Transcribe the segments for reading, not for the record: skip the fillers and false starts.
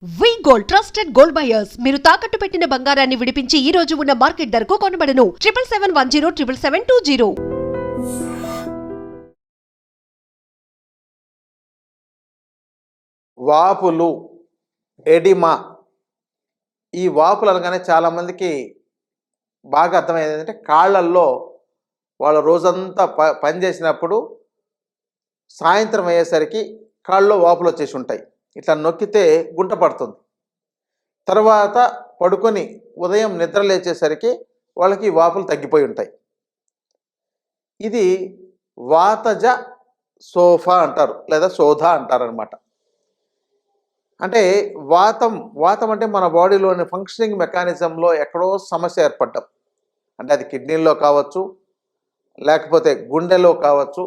వి gold trusted gold buyers మీరు తాకట్టు పెట్టిన బంగారాన్ని విడిపించి ఈ రోజు ఉన్న మార్కెట్ ధరకు కొనబడను 7771077720. వాపులు, ఎడిమా. ఈ వాపులు అనగానే చాలామందికి బాగా అర్థమయ్యేది ఏంటంటే కాళ్ళల్లో వాళ్ళు రోజంతా పని చేసినప్పుడు సాయంత్రం అయ్యేసరికి కాళ్ళలో వాపులు వచ్చేసి ఉంటాయి. ఇట్లా నొక్కితే గుంట పడుతుంది. తర్వాత పడుకొని ఉదయం నిద్ర లేచేసరికి వాళ్ళకి వాపులు తగ్గిపోయి ఉంటాయి. ఇది వాతజ సోఫా అంటారు, లేదా శోధ అంటారనమాట. అంటే వాతం అంటే మన బాడీలోని ఫంక్షనింగ్ మెకానిజంలో ఎక్కడో సమస్య ఏర్పడ్డం. అంటే అది కిడ్నీల్లో కావచ్చు, లేకపోతే గుండెలో కావచ్చు,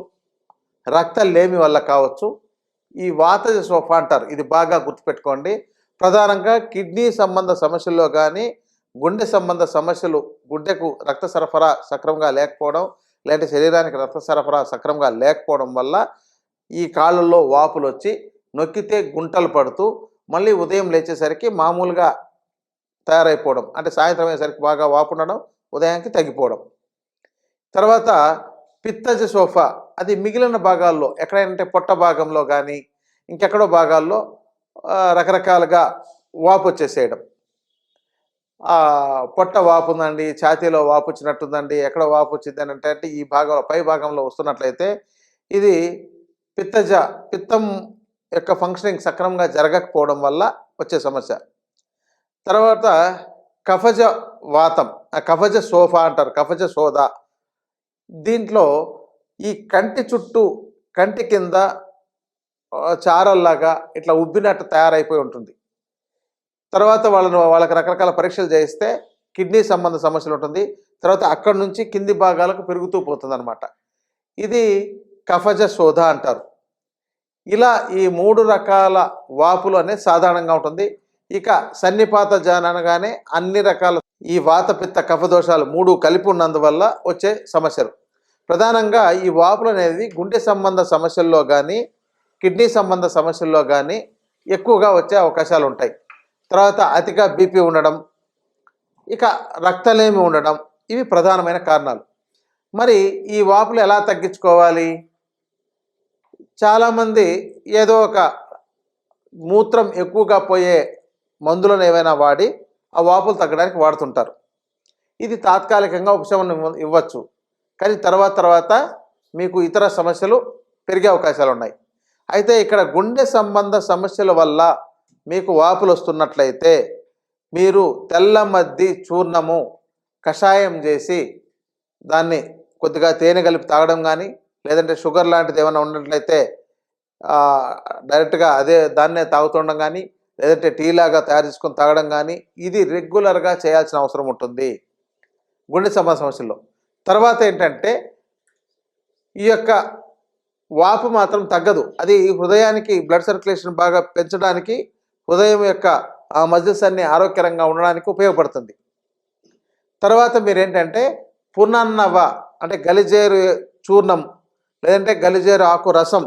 రక్తలేమి వల్ల కావచ్చు. ఈ వాతజ సోఫా అంటారు. ఇది బాగా గుర్తుపెట్టుకోండి. ప్రధానంగా కిడ్నీ సంబంధ సమస్యల్లో కానీ, గుండె సంబంధ సమస్యలు, గుండెకు రక్త సరఫరా సక్రమంగా లేకపోవడం, లేదంటే శరీరానికి రక్త సరఫరా సక్రమంగా లేకపోవడం వల్ల ఈ కాళ్ళల్లో వాపులు వచ్చి నొక్కితే గుంటలు పడుతూ మళ్ళీ ఉదయం లేచేసరికి మామూలుగా తయారైపోవడం. అంటే సాయంత్రం అయ్యేసరికి బాగా వాపు ఉండడం, ఉదయానికి తగ్గిపోవడం. తర్వాత పిత్తజ సోఫా, అది మిగిలిన భాగాల్లో ఎక్కడైనా పొట్ట భాగంలో కానీ ఇంకెక్కడో భాగాల్లో రకరకాలుగా వాపు వచ్చేసేయడం. పొట్ట వాపు ఉందండి, ఛాతీలో వాపు వచ్చినట్టుందండి, ఎక్కడ వాపు వచ్చిందని అంటే ఈ భాగంలో పై భాగంలో వస్తున్నట్లయితే ఇది పిత్తం యొక్క ఫంక్షనింగ్ సక్రమంగా జరగకపోవడం వల్ల వచ్చే సమస్య. తర్వాత కఫజ వాతం, కఫజ సోఫా అంటారు, కఫజ శోధ. దీంట్లో ఈ కంటి చుట్టూ, కంటి కింద చారల్లాగా ఇట్లా ఉబ్బినట్టు తయారైపోయి ఉంటుంది. తర్వాత వాళ్ళకి రకరకాల పరీక్షలు చేయిస్తే కిడ్నీ సంబంధ సమస్యలు ఉంటుంది. తర్వాత అక్కడి నుంచి కింది భాగాలకు పెరుగుతూ పోతుంది అనమాట. ఇది కఫజ శోధ అంటారు. ఇలా ఈ 3 రకాల వాపులు అనేది సాధారణంగా ఉంటుంది. ఇక సన్నిపాత జానగానే అన్ని రకాల ఈ వాత పిత్త కఫదోషాలు 3 కలిపి ఉన్నందువల్ల వచ్చే సమస్యలు. ప్రధానంగా ఈ వాపులు అనేది గుండె సంబంధ సమస్యల్లో కానీ, కిడ్నీ సంబంధ సమస్యల్లో కానీ ఎక్కువగా వచ్చే అవకాశాలు ఉంటాయి. తర్వాత అతిగా బీపీ ఉండడం, ఇక రక్తలేమి ఉండడం, ఇవి ప్రధానమైన కారణాలు. మరి ఈ వాపులు ఎలా తగ్గించుకోవాలి? చాలామంది ఏదో ఒక మూత్రం ఎక్కువగా పోయే మందులను ఏవైనా వాడి ఆ వాపులు తగ్గడానికి వాడుతుంటారు. ఇది తాత్కాలికంగా ఉపశమనం ఇవ్వచ్చు, కానీ తర్వాత మీకు ఇతర సమస్యలు పెరిగే అవకాశాలు ఉన్నాయి. అయితే ఇక్కడ గుండె సంబంధ సమస్యల వల్ల మీకు వాపులు వస్తున్నట్లయితే మీరు తెల్లమద్ది చూర్ణము కషాయం చేసి దాన్ని కొద్దిగా తేనె కలిపి తాగడం కానీ, లేదంటే షుగర్ లాంటిది ఏమైనా ఉన్నట్లయితే డైరెక్ట్గా దాన్నే తాగుతుండడం కానీ, లేదంటే టీ లాగా తయారు చేసుకొని తాగడం కానీ, ఇది రెగ్యులర్గా చేయాల్సిన అవసరం ఉంటుంది గుండె సంబంధ సమస్యల్లో. తర్వాత ఏంటంటే ఈ యొక్క వాపు మాత్రం తగ్గదు. అది హృదయానికి బ్లడ్ సర్క్యులేషన్ బాగా పెంచడానికి, హృదయం యొక్క మజిల్స్ అన్ని ఆరోగ్యకరంగా ఉండడానికి ఉపయోగపడుతుంది. తర్వాత మీరేంటంటే పునన్నవ అంటే గలిజేరు చూర్ణం, లేదంటే గలిజేరు ఆకు రసం,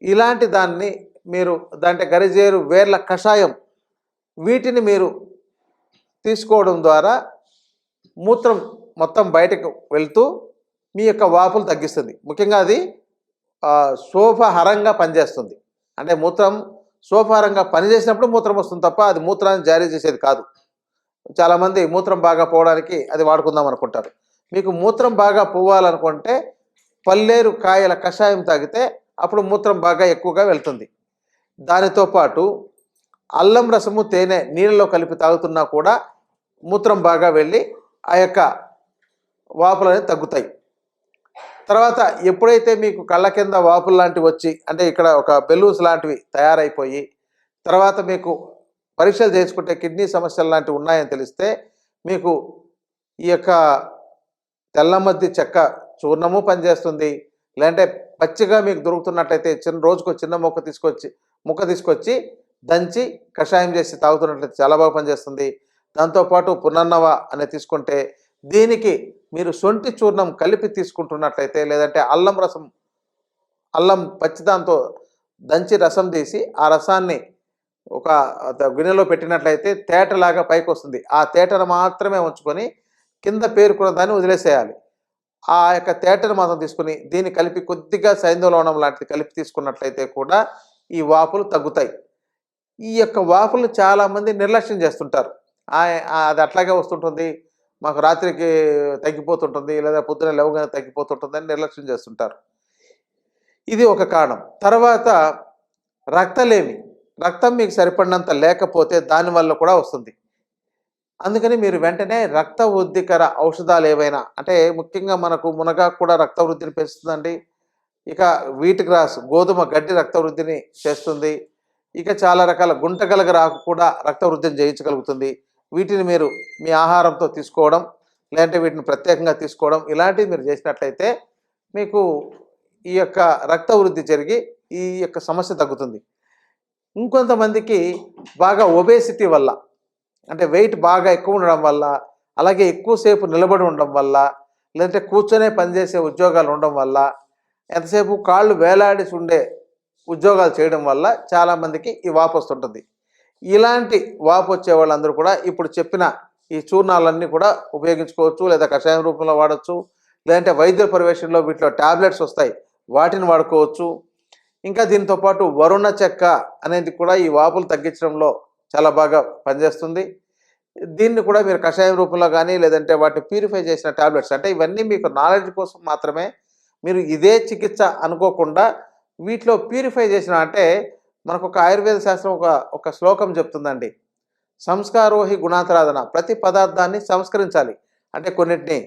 ఇలాంటి దాన్ని మీరు దాంట్లో గలిజేరు వేర్ల కషాయం, వీటిని మీరు తీసుకోవడం ద్వారా మూత్రం మొత్తం బయటకు వెళ్తూ మీ యొక్క వాపులు తగ్గిస్తుంది. ముఖ్యంగా అది శోభహరంగా పనిచేస్తుంది. అంటే మూత్రం శోభహరంగా పనిచేసినప్పుడు మూత్రం వస్తుంది తప్ప అది మూత్రాన్ని జారీ చేసేది కాదు. చాలామంది మూత్రం బాగా పోవడానికి అది వాడుకుందాం అనుకుంటారు. మీకు మూత్రం బాగా పోవాలనుకుంటే పల్లేరు కాయల కషాయం తాగితే అప్పుడు మూత్రం బాగా ఎక్కువగా వెళ్తుంది. దానితో పాటు అల్లం రసము తేనె నీళ్ళలో కలిపి తాగుతున్నా కూడా మూత్రం బాగా వెళ్ళి ఆ యొక్క వాపులు అనేవి తగ్గుతాయి. తర్వాత ఎప్పుడైతే మీకు కళ్ళ కింద వాపులు లాంటివి వచ్చి, అంటే ఇక్కడ ఒక బెలూన్స్ లాంటివి తయారైపోయి, తర్వాత మీకు పరీక్షలు చేసుకుంటే కిడ్నీ సమస్యలు లాంటివి ఉన్నాయని తెలిస్తే మీకు ఈ యొక్క తెల్లమద్ది చెక్క చూర్ణము పనిచేస్తుంది. లేదంటే పచ్చిగా మీకు దొరుకుతున్నట్లయితే రోజుకు చిన్న ముక్క తీసుకొచ్చి దంచి కషాయం చేసి తాగుతున్నట్లయితే చాలా బాగా పనిచేస్తుంది. దాంతోపాటు పునన్నవ అనేది తీసుకుంటే దీనికి మీరు సొంటి చూర్ణం కలిపి తీసుకుంటున్నట్లయితే, లేదంటే అల్లం పచ్చిదాంతో దంచి రసం తీసి ఆ రసాన్ని ఒక గిన్నెలో పెట్టినట్లయితే తేటలాగా పైకి వస్తుంది. ఆ తేటను మాత్రమే ఉంచుకొని కింద పేరుకున్న దాన్ని వదిలేసేయాలి. ఆ యొక్క తేటను మాత్రం తీసుకొని దీన్ని కలిపి కొద్దిగా సైంధవలవణం లాంటిది కలిపి తీసుకున్నట్లయితే కూడా ఈ వాపులు తగ్గుతాయి. ఈ యొక్క వాపులు చాలామంది నిర్లక్ష్యం చేస్తుంటారు. అది అట్లాగే వస్తుంటుంది, మాకు రాత్రికి తగ్గిపోతుంటుంది, లేదా పొద్దున లేవగానే తగ్గిపోతుంటుందని నిర్లక్ష్యం చేస్తుంటారు. ఇది ఒక కారణం. తర్వాత రక్తలేమి, రక్తం మీకు సరిపడినంత లేకపోతే దానివల్ల కూడా వస్తుంది. అందుకని మీరు వెంటనే రక్త వృద్ధికర ఔషధాలు ఏవైనా, అంటే ముఖ్యంగా మనకు మునగాకు కూడా రక్త వృద్ధిని పెంచుతుందండి. ఇక వీట్ గ్రాస్ గోధుమ గడ్డి రక్త వృద్ధిని చేస్తుంది. ఇక చాలా రకాల గుంటగలగరాకు కూడా రక్త వృద్ధిని చేయించగలుగుతుంది. వీటిని మీరు మీ ఆహారంతో తీసుకోవడం, లేదంటే వీటిని ప్రత్యేకంగా తీసుకోవడం, ఇలాంటివి మీరు చేసినట్లయితే మీకు ఈ యొక్క రక్త వృద్ధి జరిగి ఈ యొక్క సమస్య తగ్గుతుంది. ఇంకొంతమందికి బాగా ఒబేసిటీ వల్ల, అంటే వెయిట్ బాగా ఎక్కువ ఉండడం వల్ల, అలాగే ఎక్కువసేపు నిలబడి ఉండడం వల్ల, లేదంటే కూర్చొనే పనిచేసే ఉద్యోగాలు ఉండడం వల్ల, ఎంతసేపు కాళ్ళు వేలాడి ఉండే ఉద్యోగాలు చేయడం వల్ల చాలామందికి ఈ వాపు వస్తుంటుంది. ఇలాంటి వాపు వచ్చే వాళ్ళందరూ కూడా ఇప్పుడు చెప్పిన ఈ చూర్ణాలన్నీ కూడా ఉపయోగించుకోవచ్చు, లేదా కషాయం రూపంలో వాడచ్చు, లేదంటే వైద్య పర్యవేక్షణలో వీటిలో ట్యాబ్లెట్స్ వస్తాయి, వాటిని వాడుకోవచ్చు. ఇంకా దీంతో పాటు వరుణ చెక్క అనేది కూడా ఈ వాపులు తగ్గించడంలో చాలా బాగా పనిచేస్తుంది. దీన్ని కూడా మీరు కషాయం రూపంలో కానీ, లేదంటే వాటిని ప్యూరిఫై చేసిన ట్యాబ్లెట్స్, అంటే ఇవన్నీ మీకు నాలెడ్జ్ కోసం మాత్రమే, మీరు ఇదే చికిత్స అనుకోకుండా వీటిలో ప్యూరిఫై చేసిన, అంటే మనకు ఒక ఆయుర్వేద శాస్త్రం ఒక శ్లోకం చెప్తుందండి, సంస్కారోహి గుణాతరాధన, ప్రతి పదార్థాన్ని సంస్కరించాలి. అంటే కొన్నిటిని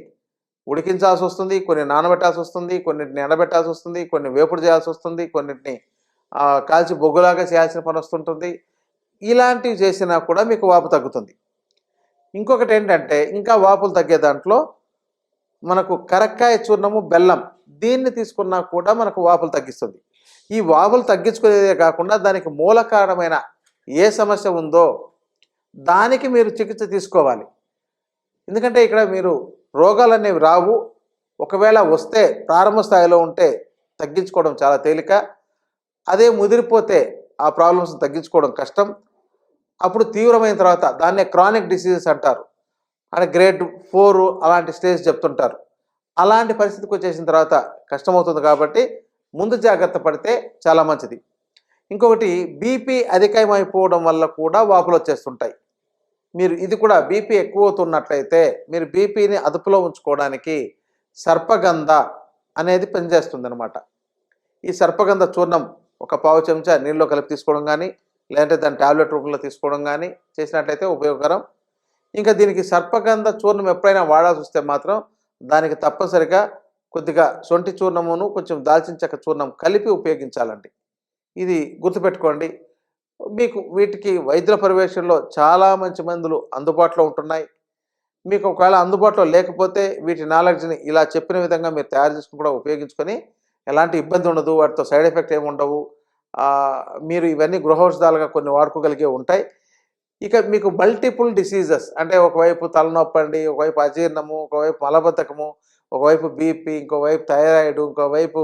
ఉడికించాల్సి వస్తుంది, కొన్ని నానబెట్టాల్సి వస్తుంది, కొన్నిటిని ఎండబెట్టాల్సి వస్తుంది, కొన్ని వేపుడు చేయాల్సి వస్తుంది, కొన్నిటిని కాల్చి బొగ్గులాగా చేయాల్సిన పని వస్తుంటుంది. ఇలాంటివి చేసినా కూడా మీకు వాపు తగ్గుతుంది. ఇంకొకటి ఏంటంటే, ఇంకా వాపులు తగ్గే దాంట్లో మనకు కరక్కాయ చూర్ణము, బెల్లం, దీన్ని తీసుకున్నా కూడా మనకు వాపులు తగ్గిస్తుంది. ఈ వాపులు తగ్గించుకునేదే కాకుండా దానికి మూల కారణమైన ఏ సమస్య ఉందో దానికి మీరు చికిత్స తీసుకోవాలి. ఎందుకంటే ఇక్కడ మీరు రోగాలు అనేవి రావు, ఒకవేళ వస్తే ప్రారంభ స్థాయిలో ఉంటే తగ్గించుకోవడం చాలా తేలిక, అదే ముదిరిపోతే ఆ ప్రాబ్లమ్స్ తగ్గించుకోవడం కష్టం. అప్పుడు తీవ్రమైన తర్వాత దాన్నే క్రానిక్ డిసీజెస్ అంటారు, అంటే గ్రేడ్ 4 అలాంటి స్టేజ్ చెప్తుంటారు. అలాంటి పరిస్థితికి వచ్చేసిన తర్వాత కష్టమవుతుంది. కాబట్టి ముందు జాగ్రత్త పడితే చాలా మంచిది. ఇంకొకటి, బీపీ అధికమైపోవడం వల్ల కూడా వాపులు వచ్చేస్తుంటాయి. మీరు ఇది కూడా బీపీ ఎక్కువ అవుతున్నట్లయితే మీరు బీపీని అదుపులో ఉంచుకోవడానికి సర్పగంధ అనేది పనిచేస్తుంది అనమాట. ఈ సర్పగంధ చూర్ణం ఒక పావు చెంచా నీళ్ళలో కలిపి తీసుకోవడం కానీ, లేదంటే దాని ట్యాబ్లెట్ రూపంలో తీసుకోవడం కానీ చేసినట్లయితే ఉపయోగకరం. ఇంకా దీనికి సర్పగంధ చూర్ణం ఎప్పుడైనా వాడాల్సి వస్తే మాత్రం దానికి తప్పనిసరిగా కొద్దిగా సొంటి చూర్ణమును కొంచెం దాల్చిన చెక్క చూర్ణం కలిపి ఉపయోగించాలండి. ఇది గుర్తుపెట్టుకోండి. మీకు వీటికి వైద్యుల పర్యవేక్షణలో చాలా మంచి మందులు అందుబాటులో ఉంటున్నాయి. మీకు ఒకవేళ అందుబాటులో లేకపోతే వీటి నాలెడ్జ్ని ఇలా చెప్పిన విధంగా మీరు తయారు చేసుకుని కూడా ఉపయోగించుకొని ఎలాంటి ఇబ్బంది ఉండదు, వాటితో సైడ్ ఎఫెక్ట్ ఏమి ఉండవు. మీరు ఇవన్నీ గృహౌషధాలుగా కొన్ని వాడుకోగలిగే ఉంటాయి. ఇక మీకు మల్టిపుల్ డిసీజెస్, అంటే ఒకవైపు తలనొప్పి అండి, ఒకవైపు అజీర్ణము, ఒకవైపు మలబద్ధకము, ఒకవైపు బీపీ, ఇంకోవైపు థైరాయిడ్, ఇంకోవైపు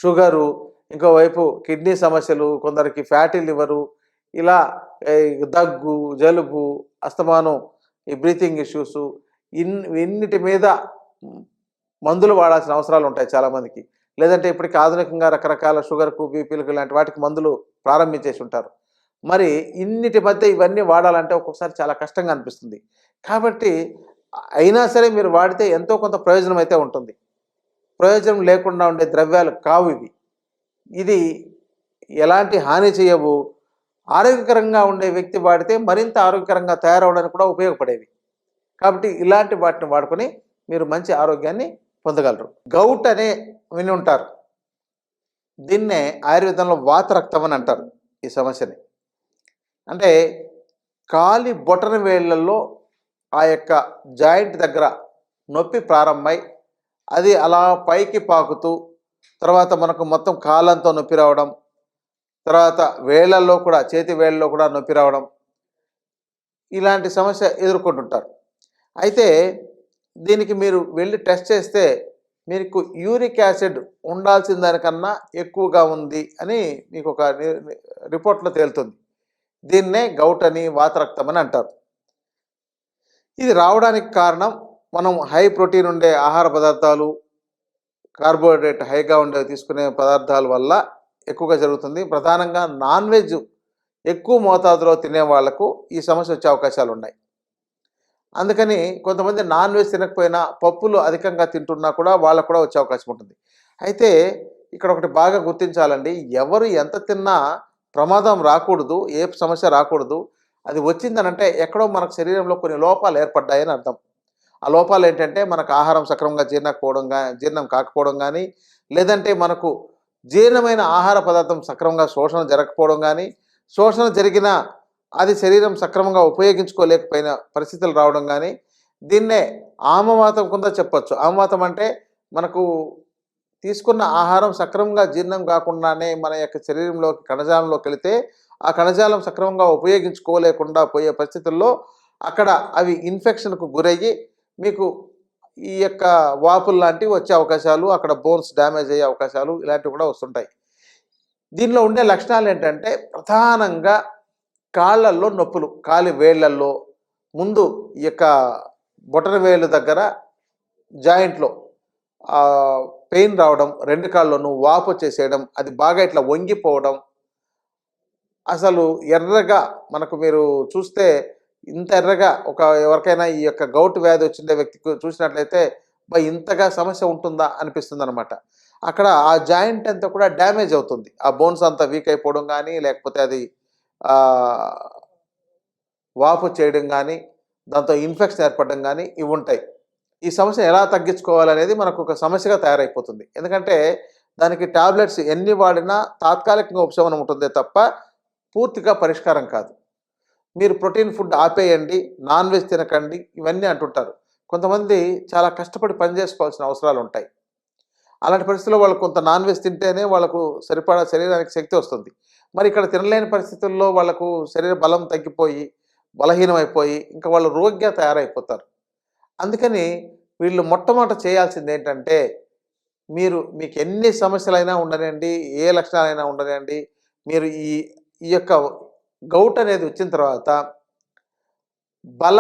షుగరు, ఇంకోవైపు కిడ్నీ సమస్యలు, కొందరికి ఫ్యాటీ లివరు, ఇలా దగ్గు, జలుబు, అస్తమానం, ఈ బ్రీతింగ్ ఇష్యూసు, ఇన్నిటి మీద మందులు వాడాల్సిన అవసరాలు ఉంటాయి చాలామందికి. లేదంటే ఇప్పటికి ఆధునికంగా రకరకాల షుగర్కు, బీపీలకు ఇలాంటి వాటికి మందులు ప్రారంభించేసి ఉంటారు. మరి ఇన్నిటి మధ్య ఇవన్నీ వాడాలంటే ఒక్కొక్కసారి చాలా కష్టంగా అనిపిస్తుంది. కాబట్టి అయినా సరే మీరు వాడితే ఎంతో కొంత ప్రయోజనం అయితే ఉంటుంది. ప్రయోజనం లేకుండా ఉండే ద్రవ్యాలు కావు ఇవి. ఇది ఎలాంటి హాని చేయవు. ఆరోగ్యకరంగా ఉండే వ్యక్తి వాడితే మరింత ఆరోగ్యకరంగా తయారవడానికి కూడా ఉపయోగపడేవి. కాబట్టి ఇలాంటి వాటిని వాడుకొని మీరు మంచి ఆరోగ్యాన్ని పొందగలరు. గౌట్ అనే విని ఉంటారు. దీన్నే ఆయుర్వేదంలో వాతరక్తం అని అంటారు ఈ సమస్యని. అంటే కాలి బొటన వేళ్లలో ఆ యొక్క జాయింట్ దగ్గర నొప్పి ప్రారంభమై అది అలా పైకి పాకుతూ తర్వాత మనకు మొత్తం కాలంతో నొప్పి రావడం, తర్వాత వేళ్లలో కూడా, చేతి వేళ్లలో కూడా నొప్పి రావడం, ఇలాంటి సమస్య ఎదుర్కొంటుంటారు. అయితే దీనికి మీరు వెళ్ళి టెస్ట్ చేస్తే మీకు యూరిక్ యాసిడ్ ఉండాల్సిన దానికన్నా ఎక్కువగా ఉంది అని మీకు ఒక రిపోర్ట్లో తేలుతుంది. దీన్నే గౌట్ అని వాతరక్తం అని అంటారు. ఇది రావడానికి కారణం మనం హై ప్రోటీన్ ఉండే ఆహార పదార్థాలు, కార్బోహైడ్రేట్ హైగా ఉండే తీసుకునే పదార్థాల వల్ల ఎక్కువగా జరుగుతుంది. ప్రధానంగా నాన్ వెజ్ ఎక్కువ మోతాదులో తినే వాళ్లకు ఈ సమస్య వచ్చే అవకాశాలు ఉన్నాయి. అందుకని కొంతమంది నాన్ వెజ్ తినకపోయినా పప్పులు అధికంగా తింటున్నా కూడా వాళ్ళకు కూడా వచ్చే అవకాశం ఉంటుంది. అయితే ఇక్కడ ఒకటి బాగా గుర్తించాలండి, ఎవరు ఎంత తిన్నా ప్రమాదం రాకూడదు, ఏ సమస్య రాకూడదు. అది వచ్చిందనంటే ఎక్కడో మనకు శరీరంలో కొన్ని లోపాలు ఏర్పడ్డాయని అర్థం. ఆ లోపాలు ఏంటంటే మనకు ఆహారం సక్రమంగా జీర్ణం కాకపోవడం కానీ, లేదంటే మనకు జీర్ణమైన ఆహార పదార్థం సక్రమంగా శోషణ జరగకపోవడం కానీ, శోషణ జరిగినా అది శరీరం సక్రమంగా ఉపయోగించుకోలేకపోయిన పరిస్థితులు రావడం కానీ, దీన్నే ఆమవాతం కింద చెప్పొచ్చు. ఆమవాతం అంటే మనకు తీసుకున్న ఆహారం సక్రమంగా జీర్ణం కాకుండానే మన యొక్క శరీరంలోకి కణజాలంలోకి వెళితే ఆ కణజాలం సక్రమంగా ఉపయోగించుకోలేకుండా పోయే పరిస్థితుల్లో అక్కడ అవి ఇన్ఫెక్షన్కు గురయ్యి మీకు ఈ యొక్క వాపులు లాంటివి వచ్చే అవకాశాలు, అక్కడ బోన్స్ డ్యామేజ్ అయ్యే అవకాశాలు ఇలాంటివి కూడా వస్తుంటాయి. దీనిలో ఉండే లక్షణాలు ఏంటంటే ప్రధానంగా కాళ్ళల్లో నొప్పులు, కాలి వేళ్లల్లో, ముందు ఈ యొక్క బొటన వేలు దగ్గర జాయింట్లో పెయిన్ రావడం, రెండు కాళ్ళలోనూ వాపు వచ్చేసేయడం, అది బాగా ఇట్లా వంగిపోవడం, అసలు ఎర్రగా మనకు మీరు చూస్తే ఇంత ఎర్రగా ఎవరికైనా ఈ యొక్క గౌట్ వ్యాధి వచ్చిన వ్యక్తికి చూసినట్లయితే ఇంతగా సమస్య ఉంటుందా అనిపిస్తుంది అనమాట. అక్కడ ఆ జాయింట్ అంతా కూడా డ్యామేజ్ అవుతుంది, ఆ బోన్స్ అంతా వీక్ అయిపోవడం కానీ, లేకపోతే అది వాపు చేయడం కానీ, దాంతో ఇన్ఫెక్షన్ ఏర్పడడం కానీ ఇవి ఉంటాయి. ఈ సమస్య ఎలా తగ్గించుకోవాలనేది మనకు ఒక సమస్యగా తయారైపోతుంది. ఎందుకంటే దానికి టాబ్లెట్స్ ఎన్ని వాడినా తాత్కాలికంగా ఉపశమనం ఉంటుందే తప్ప పూర్తిగా పరిష్కారం కాదు. మీరు ప్రోటీన్ ఫుడ్ ఆపేయండి, నాన్ వెజ్ తినకండి ఇవన్నీ అంటుంటారు. కొంతమంది చాలా కష్టపడి పని చేసుకోవాల్సిన అవసరాలు ఉంటాయి. అలాంటి పరిస్థితుల్లో వాళ్ళు కొంత నాన్ వెజ్ తింటేనే వాళ్ళకు సరిపడా శరీరానికి శక్తి వస్తుంది. మరి ఇక్కడ తినలేని పరిస్థితుల్లో వాళ్ళకు శరీర బలం తగ్గిపోయి బలహీనమైపోయి ఇంకా వాళ్ళు రోగిగా తయారైపోతారు. అందుకని వీళ్ళు మొట్టమొదట చేయాల్సింది ఏంటంటే, మీకు ఎన్ని సమస్యలైనా ఉండనండి, ఏ లక్షణాలైనా ఉండనండి, మీరు ఈ యొక్క గౌట్ అనేది వచ్చిన తర్వాత బల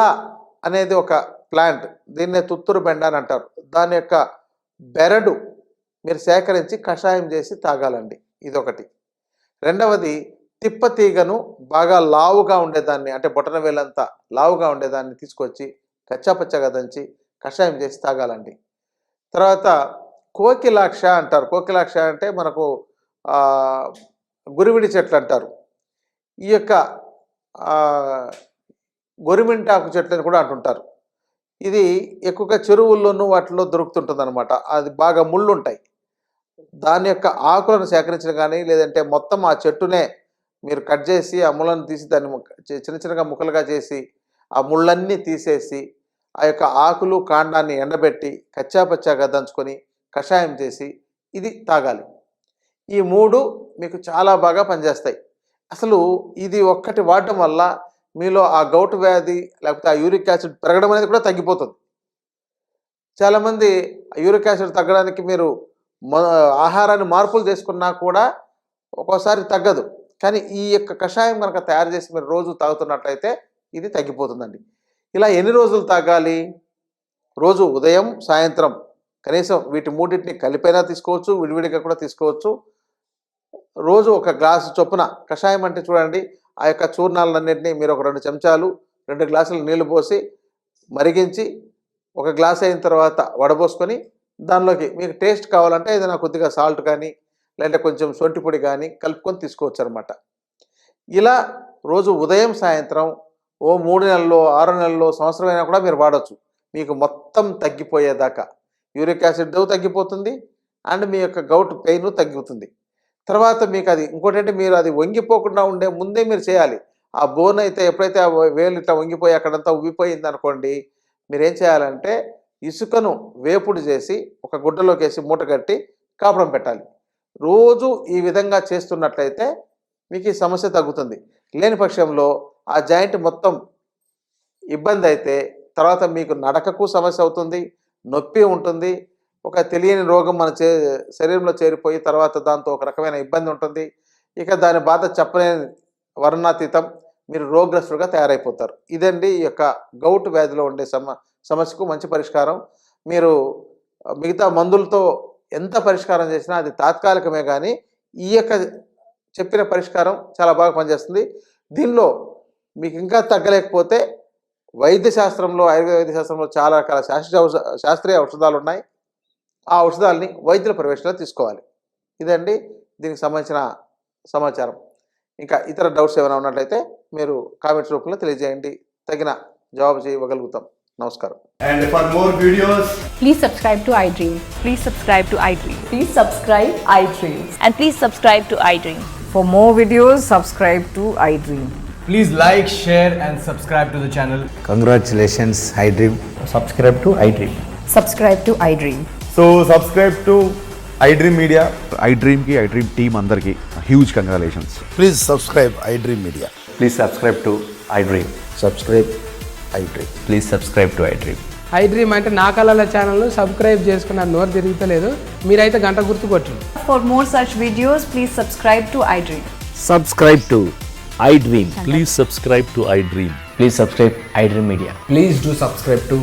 అనేది ఒక ప్లాంట్, దీన్నే తుత్తూరు బెండ అని అంటారు. దాని యొక్క బెరడు మీరు సేకరించి కషాయం చేసి తాగాలండి, ఇదొకటి. రెండవది తిప్పతీగను బాగా లావుగా ఉండేదాన్ని, అంటే బొటన వేలంతా లావుగా ఉండేదాన్ని తీసుకొచ్చి కచ్చాపచ్చగా దంచి కషాయం చేసి తాగాలండి. తర్వాత కోకిలాక్ష అంటారు. కోకిలాక్ష అంటే మనకు గురివిడి చెట్లు అంటారు. ఈ యొక్క గొరిమింటాకు చెట్లు అని కూడా అంటుంటారు. ఇది ఎక్కువగా చెరువుల్లోనూ వాటిలో దొరుకుతుంటుంది అనమాట. అది బాగా ముళ్ళు ఉంటాయి. దాని యొక్క ఆకులను సేకరించడం కానీ, లేదంటే మొత్తం ఆ చెట్టునే మీరు కట్ చేసి ఆ ముళ్ళను తీసి దాన్ని చిన్న చిన్నగా ముక్కలుగా చేసి ఆ ముళ్ళన్నీ తీసేసి ఆ యొక్క ఆకులు కాండాన్ని ఎండబెట్టి కచ్చాపచ్చాగా దంచుకొని కషాయం చేసి ఇది తాగాలి. ఈ మూడు మీకు చాలా బాగా పనిచేస్తాయి. అసలు ఇది ఒక్కటి వాడటం వల్ల మీలో ఆ గౌట్ వ్యాధి లేకపోతే ఆ యూరిక్ యాసిడ్ పెరగడం అనేది కూడా తగ్గిపోతుంది. చాలామంది యూరిక్ యాసిడ్ తగ్గడానికి మీరు ఆహారాన్ని మార్పులు చేసుకున్నా కూడా ఒక్కోసారి తగ్గదు. కానీ ఈ యొక్క కషాయం కనుక తయారు చేసి మీరు రోజు తాగుతున్నట్లయితే ఇది తగ్గిపోతుందండి. ఇలా ఎన్ని రోజులు తాగాలి? రోజు ఉదయం, సాయంత్రం కనీసం వీటి మూడింటిని కలిపైనా తీసుకోవచ్చు, విడివిడిగా కూడా తీసుకోవచ్చు. రోజు ఒక గ్లాసు చొప్పున కషాయం అంటే చూడండి, ఆ యొక్క చూర్ణాలన్నింటినీ మీరు ఒక 2 చెంచాలు 2 గ్లాసులు నీళ్లు పోసి మరిగించి ఒక గ్లాస్ అయిన తర్వాత వడబోసుకొని దానిలోకి మీకు టేస్ట్ కావాలంటే ఏదైనా కొద్దిగా సాల్ట్ కానీ లేదంటే కొంచెం సొంటి పొడి కానీ కలుపుకొని తీసుకోవచ్చు అనమాట. ఇలా రోజు ఉదయం సాయంత్రం 3 నెలల్లో 6 నెలల్లో సంవత్సరం అయినా కూడా మీరు వాడచ్చు, మీకు మొత్తం తగ్గిపోయేదాకా. యూరిక్ యాసిడ్ తగ్గిపోతుంది అండ్ మీ యొక్క గౌట్ పెయిన్ తగ్గుతుంది. తర్వాత మీకు అది ఇంకోటంటే మీరు అది వంగిపోకుండా ఉండే ముందే మీరు చేయాలి. ఆ బోన్ అయితే ఎప్పుడైతే ఆ వేలు ఇట్లా వంగిపోయి అక్కడంతా ఉబ్బిపోయింది అనుకోండి, మీరేం చేయాలంటే ఇసుకను వేపుడు చేసి ఒక గుడ్డలోకి వేసి మూట కట్టి కాపడం పెట్టాలి. రోజు ఈ విధంగా చేస్తున్నట్లయితే మీకు ఈ సమస్య తగ్గుతుంది. లేని పక్షంలో ఆ జాయింట్ మొత్తం ఇబ్బంది అయితే తర్వాత మీకు నడకకు సమస్య అవుతుంది, నొప్పి ఉంటుంది, ఒక తెలియని రోగం మన శరీరంలో చేరిపోయి తర్వాత దాంతో ఒక రకమైన ఇబ్బంది ఉంటుంది. ఇక దాని బాధ చెప్పలేని వర్ణాతీతం. మీరు రోగగ్రస్తులుగా తయారైపోతారు. ఇదండి ఈ యొక్క గౌట్ వ్యాధిలో ఉండే సమస్యకు మంచి పరిష్కారం. మీరు మిగతా మందులతో ఎంత పరిష్కారం చేసినా అది తాత్కాలికమే, కానీ ఈ యొక్క చెప్పిన పరిష్కారం చాలా బాగా పనిచేస్తుంది. దీనిలో మీకు ఇంకా తగ్గలేకపోతే వైద్య శాస్త్రంలో, ఆయుర్వేద వైద్య శాస్త్రంలో చాలా రకాల శాస్త్రీయ ఔషధాలు ఉన్నాయి. ఆ ఔషధాలని వైద్యుల పర్యవేక్షణలో తీసుకోవాలి. ఇదండి దీనికి సంబంధించిన సమాచారం. ఇంకా ఇతర డౌట్స్ ఏమైనా ఉన్నట్లయితే మీరు కామెంట్స్ రూపంలో తెలియజేయండి, తగిన జవాబు చేయగలుగుతాం. నమస్కారం. And for more videos, Please subscribe to iDream. Please subscribe to iDream. Please subscribe iDream. And please subscribe to iDream. For more videos, subscribe to iDream. please like, share and subscribe to the channel. Congratulations, iDream. Subscribe to iDream. Subscribe to iDream. So subscribe to iDream Media. iDream की iDream team अंदर की huge congratulations. Please subscribe iDream Media. Please subscribe to iDream. Subscribe iDream. Please subscribe to iDream. iDream అంటే నా కళల ఛానల్ను subscribe చేసుకున్నారు, నోరు తిరుగుతలేదు. మీరైతే గంట గుర్తు కొట్టండి. For more such videos, please subscribe to iDream. Subscribe to iDream. Please subscribe to iDream. Please subscribe iDream Media. Please do subscribe to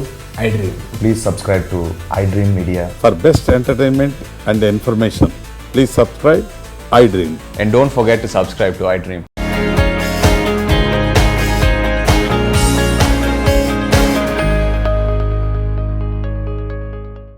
iDream. Please subscribe to iDream Media. For best entertainment and information, please subscribe iDream. And don't forget to subscribe to iDream.